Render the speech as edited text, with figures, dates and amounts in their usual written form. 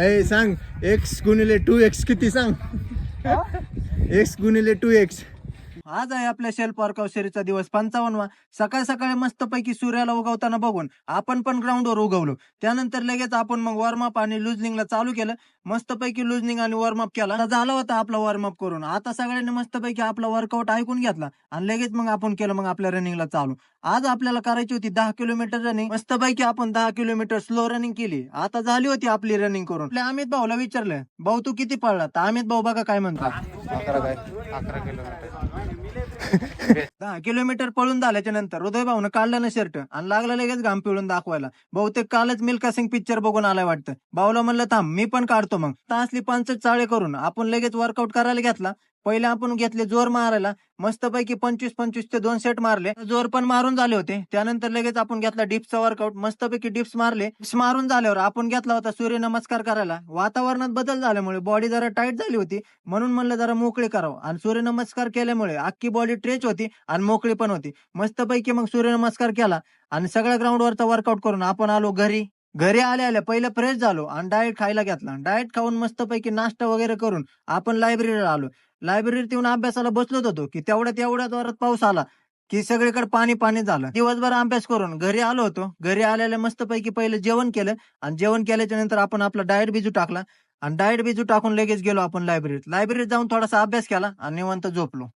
ए सांग एक्स गुणिले 2x किती सांग. एक्स गुणिले 2x. आज आहे आपल्या शेल्फ वर्कआउट शरीरचा दिवस 55वा. सकाळ सकाळी मस्तपैकी सूर्याला उगवताना बघून आपण पण ग्राउंडवर उगवलो. त्यानंतर लगेच आपण मग वॉर्मअप आणि लुजनिंगला चालू केलं. मस्तपैकी लुजनिंग आणि वॉर्मअप केला. आता झाला होता आपला वॉर्मअप करून. आता सगळ्यांनी मस्तपैकी आपला वर्कआउट ऐकून घेतला आणि लगेच मग आपण केलं मग आपल्या रनिंगला चालू. आज आपल्याला करायची होती 10 किलोमीटर रनिंग. मस्तपैकी आपण 10 किलोमीटर स्लो रनिंग केली. आता झाली होती आपली रनिंग करून. आपल्या अमित भाऊला विचारलं, भाऊ तू किती पळला? तर अमित भाऊ बघा काय म्हणतात. 11 किलोमीटर. 10 किलोमीटर पळून झाल्याच्या नंतर हृदय भाऊनं काढलं ना शर्ट आणि लागला लगेच घाम पिळून दाखवायला. बहुतेक कालच मिल्खा सिंग पिक्चर बघून आलाय वाटतं. भाऊला म्हणलं थांब मी पण काढतो. मग तासली 5 चाळे करून आपण लगेच वर्कआउट करायला घेतला. पहिले आपण घेतले जोर मारायला. मस्तपैकी 25 ते 2 सेट मारले. जोर पण मारून झाले होते. त्यानंतर लगेच आपण घेतला डिप्सचा वर्कआउट. मस्तपैकी डिप्स मारले. डिप्स मारून झाल्यावर आपण घेतला होता सूर्यनमस्कार करायला. वातावरणात बदल झाल्यामुळे बॉडी जरा टाईट झाली होती, म्हणून म्हणलं जरा मोकळी करावं. आणि सूर्यनमस्कार केल्यामुळे अख्खी बॉडी स्ट्रेच होती आणि मोकळी पण होती. मस्तपैकी मग सूर्यनमस्कार केला आणि सगळ्या ग्राउंडवरचा वर्कआउट करून आपण आलो घरी. घरी आल्या पहिलं फ्रेश झालो आणि डाएट खायला घेतला. डाएट खाऊन मस्तपैकी नाश्ता वगैरे करून आपण लायब्ररीला आलो. लायब्ररीत येऊन अभ्यासाला बसलोच होतो की तेवढ्या जोरात पाऊस आला की सगळीकडे पाणी पाणी झालं. दिवसभर अभ्यास करून घरी आलो होतो. घरी आलेल्या मस्तपैकी पहिलं जेवण केलं आणि जेवण केल्याच्या नंतर आपण आपला डाएट बिजू टाकला आणि डाएट बिजू टाकून लगेच गेलो आपण लायब्ररीत जाऊन थोडासा अभ्यास केला आणि निवांत झोपलो.